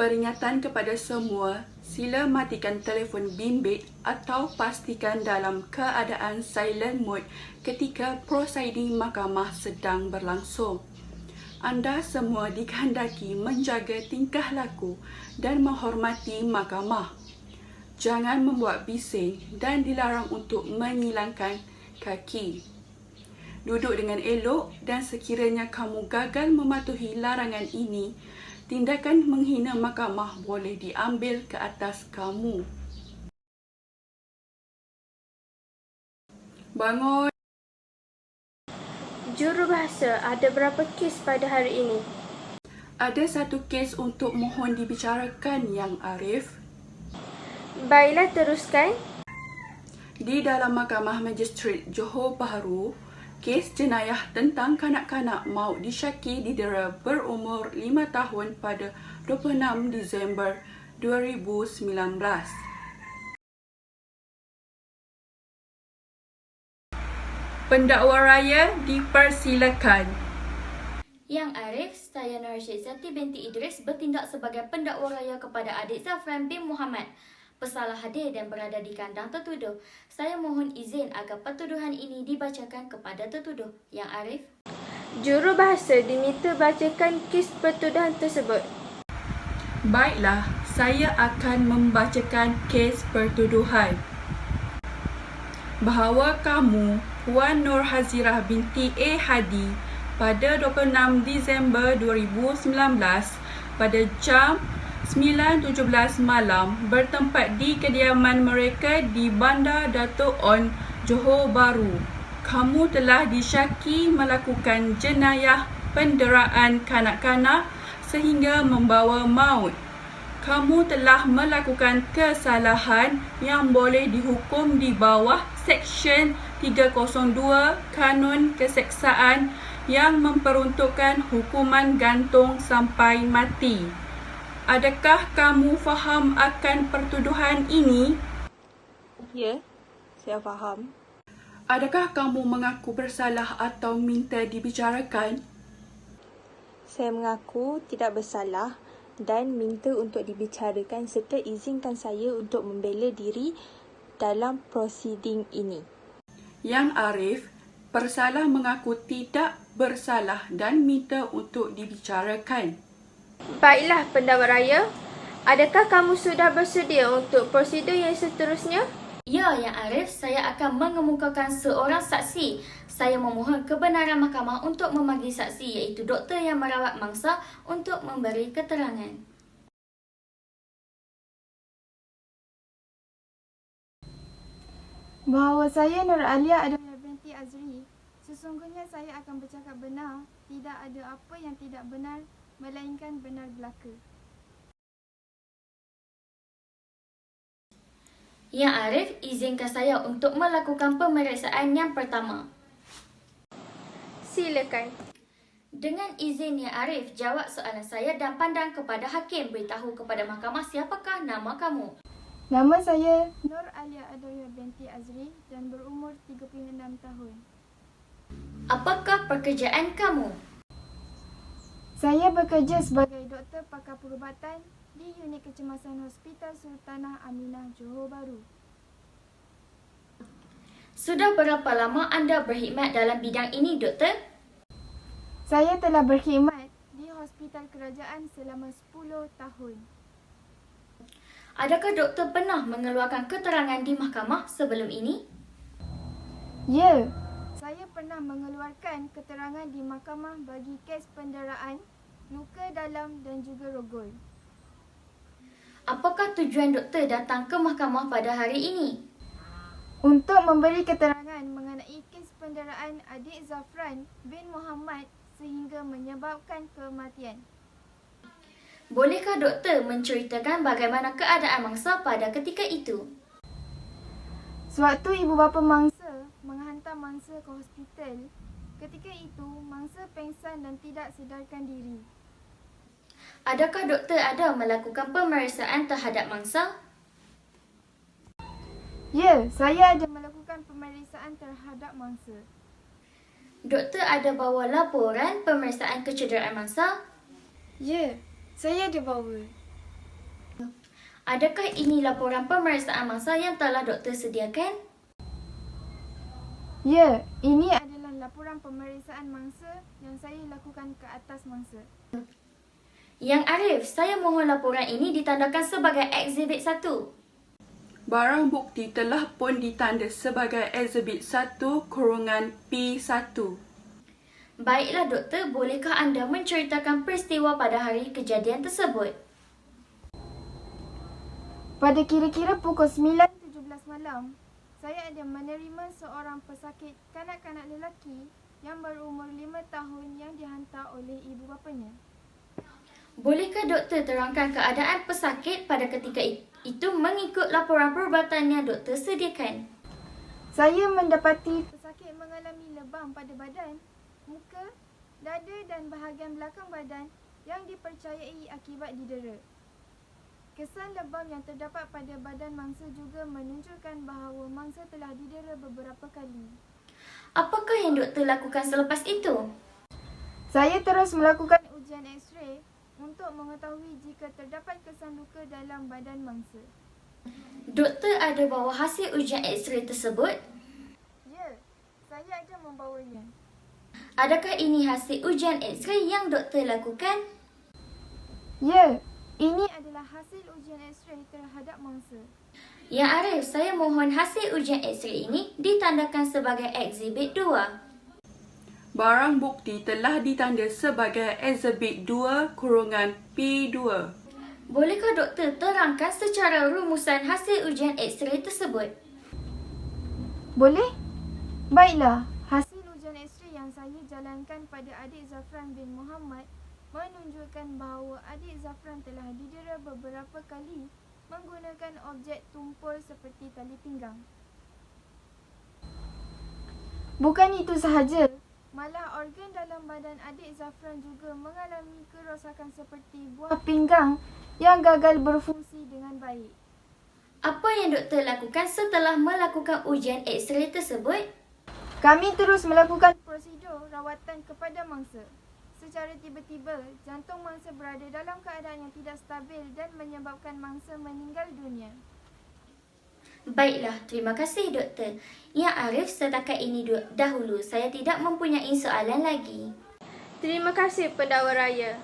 Peringatan kepada semua, sila matikan telefon bimbit atau pastikan dalam keadaan silent mode ketika prosiding mahkamah sedang berlangsung. Anda semua dikehendaki menjaga tingkah laku dan menghormati mahkamah. Jangan membuat bising dan dilarang untuk menyilangkan kaki. Duduk dengan elok dan sekiranya kamu gagal mematuhi larangan ini, tindakan menghina mahkamah boleh diambil ke atas kamu. Bangun! Jurubahasa, ada berapa kes pada hari ini? Ada satu kes untuk mohon dibicarakan, Yang Arif. Baiklah, teruskan. Di dalam Mahkamah Magistrate Johor Bahru, kes jenayah tentang kanak-kanak maut disyaki didera berumur 5 tahun pada 26 Disember 2019. Pendakwa raya dipersilakan. Yang Arif, saya Nur Syidzati binti Idris bertindak sebagai pendakwa raya kepada adik Zafran bin Muhammad. Pesalah hadir dan berada di kandang tertuduh. Saya mohon izin agar pertuduhan ini dibacakan kepada tertuduh. Yang Arif. Jurubahasa diminta bacakan kes pertuduhan tersebut. Baiklah, saya akan membacakan kes pertuduhan. Bahawa kamu, Puan Nur Hazirah binti A. Hadi, pada 26 Disember 2019 pada jam 9.17 malam bertempat di kediaman mereka di Bandar Dato' On, Johor Bahru. Kamu telah disyaki melakukan jenayah penderaan kanak-kanak sehingga membawa maut. Kamu telah melakukan kesalahan yang boleh dihukum di bawah Seksyen 302 Kanun Keseksaan yang memperuntukkan hukuman gantung sampai mati. Adakah kamu faham akan pertuduhan ini? Ya, saya faham. Adakah kamu mengaku bersalah atau minta dibicarakan? Saya mengaku tidak bersalah dan minta untuk dibicarakan serta izinkan saya untuk membela diri dalam prosiding ini. Yang Arif, bersalah mengaku tidak bersalah dan minta untuk dibicarakan. Baiklah, pendakwa raya. Adakah kamu sudah bersedia untuk prosedur yang seterusnya? Ya, Yang Arif, saya akan mengemukakan seorang saksi. Saya memohon kebenaran mahkamah untuk memanggil saksi iaitu doktor yang merawat mangsa untuk memberi keterangan. Bahawa saya Nur Alia adalah binti Azri. Sesungguhnya saya akan bercakap benar. Tidak ada apa yang tidak benar, melainkan benar belaka. Yang Arif, izinkan saya untuk melakukan pemeriksaan yang pertama. Silakan. Dengan izin Yang Arif, jawab soalan saya dan pandang kepada hakim. Beritahu kepada mahkamah siapakah nama kamu. Nama saya Nur Alia Adoya binti Azri dan berumur 36 tahun. Apakah pekerjaan kamu? Saya bekerja sebagai doktor pakar perubatan di unit kecemasan Hospital Sultanah Aminah Johor Bahru. Sudah berapa lama anda berkhidmat dalam bidang ini, doktor? Saya telah berkhidmat di hospital kerajaan selama 10 tahun. Adakah doktor pernah mengeluarkan keterangan di mahkamah sebelum ini? Ya, saya pernah mengeluarkan keterangan di mahkamah bagi kes penderaan, luka dalam dan juga rogol. Apakah tujuan doktor datang ke mahkamah pada hari ini? Untuk memberi keterangan mengenai kes penderaan adik Zafran bin Muhammad sehingga menyebabkan kematian. Bolehkah doktor menceritakan bagaimana keadaan mangsa pada ketika itu? Sewaktu ibu bapa mangsa menghantar mangsa ke hospital, ketika itu mangsa pengsan dan tidak sedarkan diri. Adakah doktor ada melakukan pemeriksaan terhadap mangsa? Ya, saya ada melakukan pemeriksaan terhadap mangsa. Doktor ada bawa laporan pemeriksaan kecederaan mangsa? Ya, saya ada bawa. Adakah ini laporan pemeriksaan mangsa yang telah doktor sediakan? Ya, ini adalah laporan pemeriksaan mangsa yang saya lakukan ke atas mangsa. Yang Arif, saya mohon laporan ini ditandakan sebagai Exhibit 1. Barang bukti telah pun ditanda sebagai Exhibit 1/P1. Baiklah doktor, bolehkah anda menceritakan peristiwa pada hari kejadian tersebut? Pada kira-kira pukul 9.17 malam, saya ada menerima seorang pesakit kanak-kanak lelaki yang berumur 5 tahun yang dihantar oleh ibu bapanya. Bolehkah doktor terangkan keadaan pesakit pada ketika itu mengikut laporan perubatan yang doktor sediakan? Saya mendapati pesakit mengalami lebam pada badan, muka, dada dan bahagian belakang badan yang dipercayai akibat didera. Kesan lebam yang terdapat pada badan mangsa juga menunjukkan bahawa mangsa telah didera beberapa kali. Apakah yang doktor lakukan selepas itu? Saya terus melakukan ujian X-ray untuk mengetahui jika terdapat kesan luka dalam badan mangsa. Doktor ada bawa hasil ujian X-ray tersebut? Ya, saya ada membawanya. Adakah ini hasil ujian X-ray yang doktor lakukan? Ya, ini adalah hasil ujian X-ray terhadap mangsa. Yang Arif, saya mohon hasil ujian X-ray ini ditandakan sebagai Exhibit 2. Barang bukti telah ditanda sebagai Exhibit 2/P2. Bolehkah doktor terangkan secara rumusan hasil ujian X-ray tersebut? Boleh? Baiklah, hasil ujian X-ray yang saya jalankan pada adik Zafran bin Muhammad menunjukkan bahawa adik Zafran telah didera beberapa kali menggunakan objek tumpul seperti tali pinggang. Bukan itu sahaja, malah organ dalam badan adik Zafran juga mengalami kerosakan seperti buah pinggang yang gagal berfungsi dengan baik. Apa yang doktor lakukan setelah melakukan ujian X-ray tersebut? Kami terus melakukan prosedur rawatan kepada mangsa. Secara tiba-tiba, jantung mangsa berada dalam keadaan yang tidak stabil dan menyebabkan mangsa meninggal dunia. Baiklah, terima kasih doktor. Yang Arif, setakat ini dahulu saya tidak mempunyai soalan lagi. Terima kasih pendakwa raya.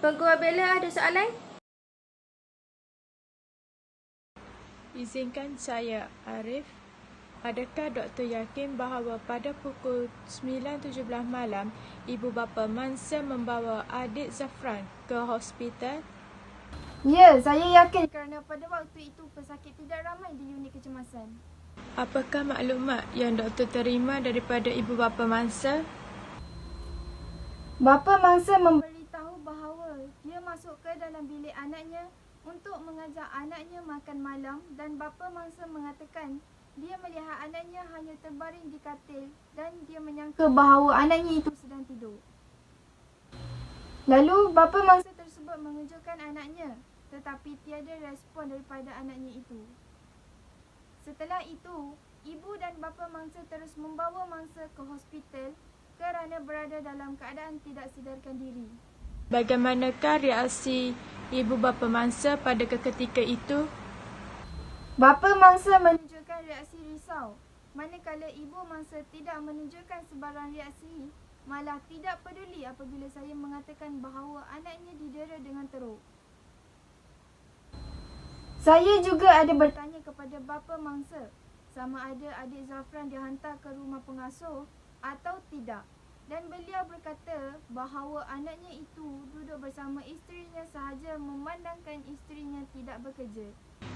Penguat bela ada soalan? Izinkan saya, Arif. Adakah doktor yakin bahawa pada pukul 9.17 malam, ibu bapa mangsa membawa adik Zafran ke hospital? Ya, saya yakin kerana pada waktu itu pesakit tidak ramai di unit kecemasan. Apakah maklumat yang doktor terima daripada ibu bapa mangsa? Bapa mangsa memberitahu bahawa dia masuk ke dalam bilik anaknya untuk mengajak anaknya makan malam dan bapa mangsa mengatakan dia melihat anaknya hanya terbaring di katil dan dia menyangka bahawa anaknya itu sedang tidur. Lalu bapa mangsa tersebut mengejutkan anaknya, tetapi tiada respon daripada anaknya itu. Setelah itu, ibu dan bapa mangsa terus membawa mangsa ke hospital kerana berada dalam keadaan tidak sedarkan diri. Bagaimanakah reaksi ibu bapa mangsa pada ketika itu? Bapa mangsa menunjukkan reaksi risau, manakala ibu mangsa tidak menunjukkan sebarang reaksi, malah tidak peduli apabila saya mengatakan bahawa anaknya didera dengan teruk. Saya juga ada bertanya kepada bapa mangsa sama ada adik Zafran dihantar ke rumah pengasuh atau tidak, dan beliau berkata bahawa anaknya itu duduk bersama isterinya sahaja memandangkan isterinya tidak bekerja.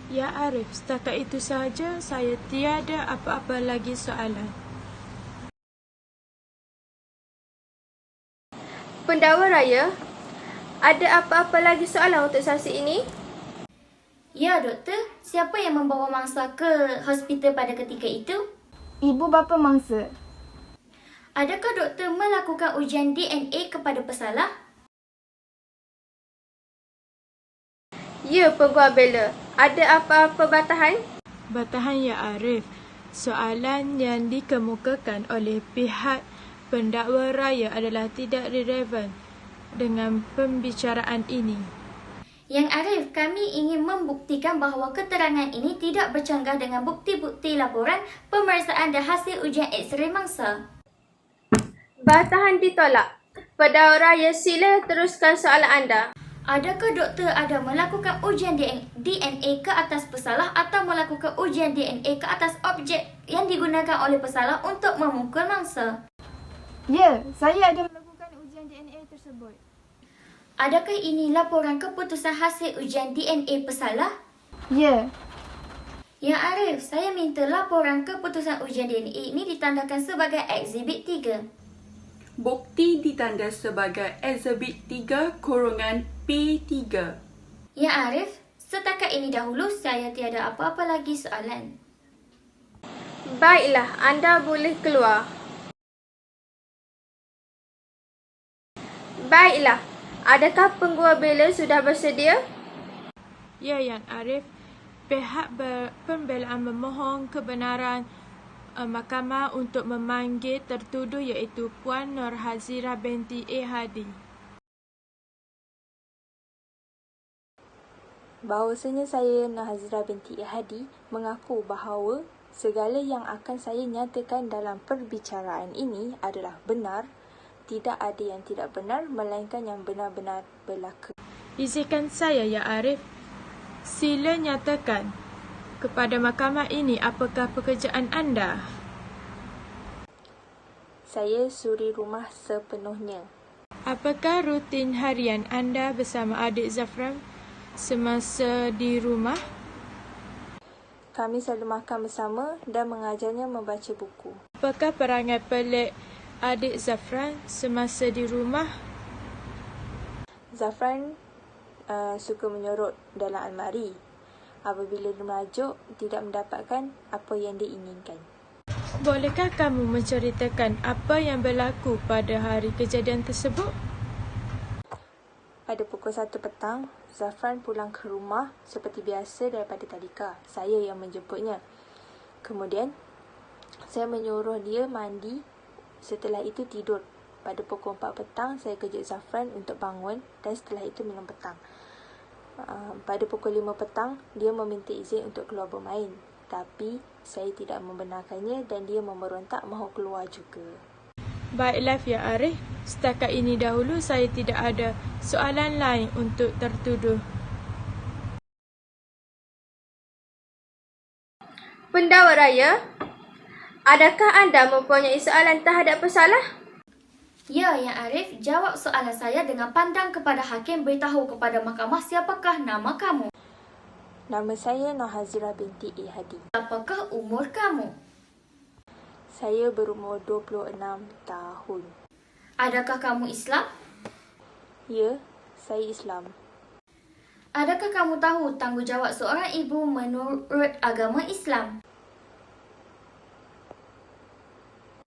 Ya Arif, setakat itu sahaja, saya tiada apa-apa lagi soalan. Pendakwa raya, ada apa-apa lagi soalan untuk saksi ini? Ya doktor, siapa yang membawa mangsa ke hospital pada ketika itu? Ibu bapa mangsa. Adakah doktor melakukan ujian DNA kepada pesalah? Ya, penguat bela. Ada apa-apa bantahan? Bantahan Ya Arif, soalan yang dikemukakan oleh pihak pendakwa raya adalah tidak relevan dengan pembicaraan ini. Yang Arif, kami ingin membuktikan bahawa keterangan ini tidak bercanggah dengan bukti-bukti laporan pemeriksaan dan hasil ujian X-ray mangsa. Bantahan ditolak. Pendakwa raya, sila teruskan soalan anda. Adakah doktor ada melakukan ujian DNA ke atas pesalah atau melakukan ujian DNA ke atas objek yang digunakan oleh pesalah untuk memukul mangsa? Ya, saya ada melakukan ujian DNA tersebut. Adakah ini laporan keputusan hasil ujian DNA pesalah? Ya, Yang Arif, saya minta laporan keputusan ujian DNA ini ditandakan sebagai Exhibit 3. Bukti ditanda sebagai Exhibit 3/P3. Yang Arif, setakat ini dahulu saya tiada apa-apa lagi soalan. Baiklah, anda boleh keluar. Baiklah, adakah pengguna bela sudah bersedia? Ya, Yang Arif, pihak pembelaan memohon kebenaran mahkamah untuk memanggil tertuduh iaitu Puan Nur Hazira binti A. Hadi. Bahawasanya saya, Nur Hazira binti A. Hadi, mengaku bahawa segala yang akan saya nyatakan dalam perbicaraan ini adalah benar. Tidak ada yang tidak benar, melainkan yang benar-benar berlaku. Izinkan saya, Ya Arif. Sila nyatakan kepada mahkamah ini apakah pekerjaan anda? Saya suri rumah sepenuhnya. Apakah rutin harian anda bersama adik Zafran semasa di rumah? Kami selalu makan bersama dan mengajarnya membaca buku. Apakah perangai pelik adik Zafran semasa di rumah? Zafran suka menyorot dalam almari. Apabila dia merajuk, tidak mendapatkan apa yang dia inginkan. Bolehkah kamu menceritakan apa yang berlaku pada hari kejadian tersebut? Pada pukul 1 petang, Zafran pulang ke rumah seperti biasa daripada tadika. Saya yang menjemputnya. Kemudian, saya menyuruh dia mandi. Setelah itu tidur. Pada pukul 4 petang, saya kejut Zafran untuk bangun dan setelah itu minum petang. Pada pukul 5 petang, dia meminta izin untuk keluar bermain. Tapi, saya tidak membenarkannya dan dia memberontak mahu keluar juga. Baiklah, Ya Arif. Setakat ini dahulu saya tidak ada soalan lain untuk tertuduh. Pendakwa raya, adakah anda mempunyai soalan terhadap pesalah? Ya, Yang Arif, jawab soalan saya dengan pandang kepada hakim, beritahu kepada mahkamah siapakah nama kamu. Nama saya Nur Hazira binti A. Hadi. Apakah umur kamu? Saya berumur 26 tahun. Adakah kamu Islam? Ya, saya Islam. Adakah kamu tahu tanggungjawab seorang ibu menurut agama Islam?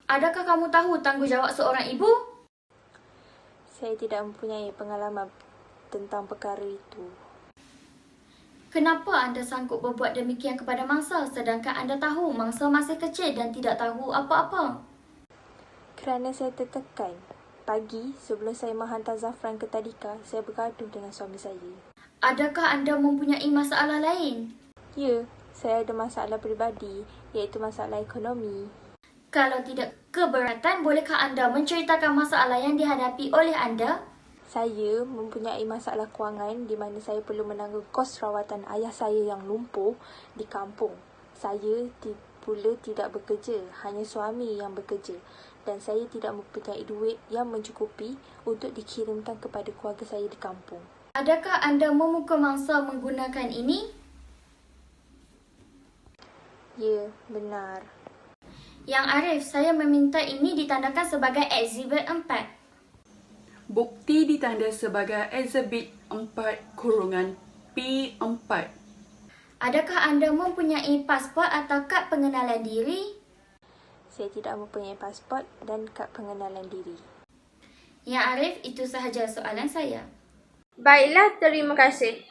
Adakah kamu tahu tanggungjawab seorang ibu? Saya tidak mempunyai pengalaman tentang perkara itu. Kenapa anda sanggup berbuat demikian kepada mangsa sedangkan anda tahu mangsa masih kecil dan tidak tahu apa-apa? Kerana saya tertekan. Pagi sebelum saya menghantar Zafran ke tadika, saya bergaduh dengan suami saya. Adakah anda mempunyai masalah lain? Ya, saya ada masalah peribadi, iaitu masalah ekonomi. Kalau tidak keberatan, bolehkah anda menceritakan masalah yang dihadapi oleh anda? Saya mempunyai masalah kewangan di mana saya perlu menanggung kos rawatan ayah saya yang lumpuh di kampung. Saya pula tidak bekerja, hanya suami yang bekerja. Dan saya tidak mempunyai duit yang mencukupi untuk dikirimkan kepada keluarga saya di kampung. Adakah anda memukul mangsa menggunakan ini? Ya, benar. Yang Arif, saya meminta ini ditandakan sebagai Exhibit 4. Bukti ditanda sebagai Exhibit 4/P4. Adakah anda mempunyai pasport atau kad pengenalan diri? Saya tidak mempunyai pasport dan kad pengenalan diri. Yang Arif, itu sahaja soalan saya. Baiklah, terima kasih.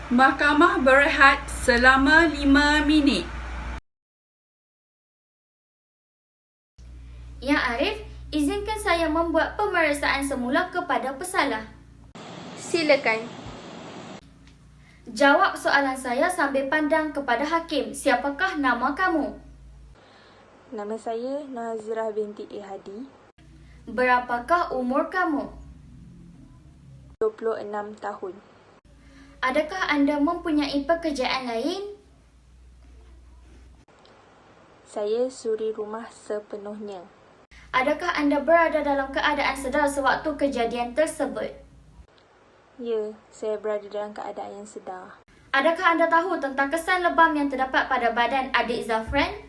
Mahkamah berehat selama 5 minit. Yang Arif, izinkan saya membuat pemeriksaan semula kepada pesalah. Silakan. Jawab soalan saya sambil pandang kepada hakim. Siapakah nama kamu? Nama saya Nazirah binti A. Hadi, Berapakah umur kamu? 26 tahun. Adakah anda mempunyai pekerjaan lain? Saya suri rumah sepenuhnya. Adakah anda berada dalam keadaan sedar sewaktu kejadian tersebut? Ya, saya berada dalam keadaan yang sedar. Adakah anda tahu tentang kesan lebam yang terdapat pada badan adik Zafran?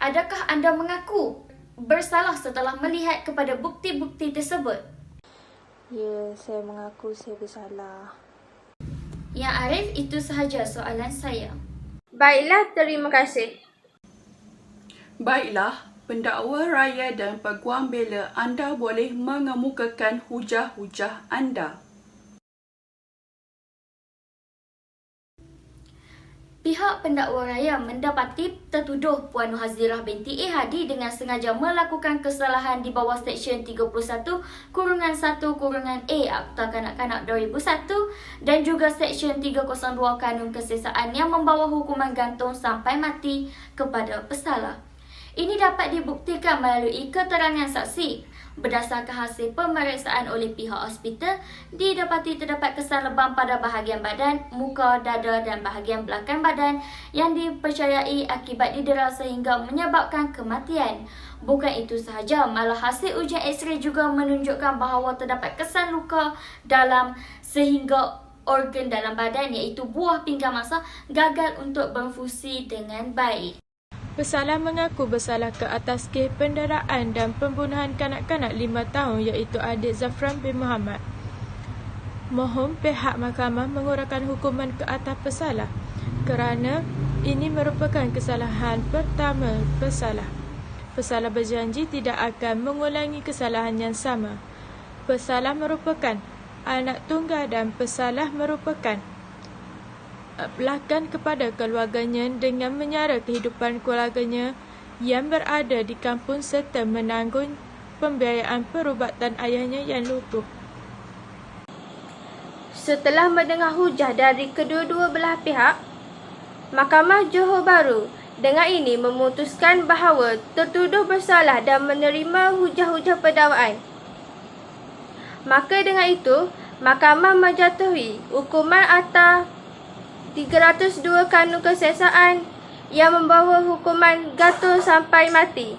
Adakah anda mengaku bersalah setelah melihat kepada bukti-bukti tersebut? Ya, saya mengaku saya bersalah. Yang Arif, itu sahaja soalan saya. Baiklah, terima kasih. Baiklah, pendakwa raya dan peguam bela, anda boleh mengemukakan hujah-hujah anda. Pihak pendakwa raya mendapati tertuduh Puan Hazirah binti A. Hadi dengan sengaja melakukan kesalahan di bawah Seksyen 31-1-A Akta Kanak-Kanak 2001 dan juga Seksyen 302 Kanun Kesesaan yang membawa hukuman gantung sampai mati kepada pesalah. Ini dapat dibuktikan melalui keterangan saksi. Berdasarkan hasil pemeriksaan oleh pihak hospital, didapati terdapat kesan lebam pada bahagian badan, muka, dada dan bahagian belakang badan yang dipercayai akibat didera sehingga menyebabkan kematian. Bukan itu sahaja, malah hasil ujian X-ray juga menunjukkan bahawa terdapat kesan luka dalam sehingga organ dalam badan iaitu buah pinggang mangsa gagal untuk berfungsi dengan baik. Pesalah mengaku bersalah ke atas kes penderaan dan pembunuhan kanak-kanak 5 tahun iaitu adik Zafran bin Muhammad. Mohon pihak mahkamah mengurangkan hukuman ke atas pesalah kerana ini merupakan kesalahan pertama pesalah. Pesalah berjanji tidak akan mengulangi kesalahan yang sama. Pesalah merupakan anak tunggal dan pesalah merupakan pelakon kepada keluarganya dengan menyara kehidupan keluarganya yang berada di kampung serta menanggung pembiayaan perubatan ayahnya yang lumpuh. Setelah mendengar hujah dari kedua-dua belah pihak, Mahkamah Johor Bahru dengan ini memutuskan bahawa tertuduh bersalah dan menerima hujah-hujah pendakwaan. Maka dengan itu, Mahkamah menjatuhi hukuman atas 302 Kanun Kesesaan yang membawa hukuman gantung sampai mati.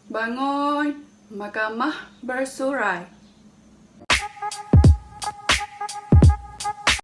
Bangun, mahkamah bersurai.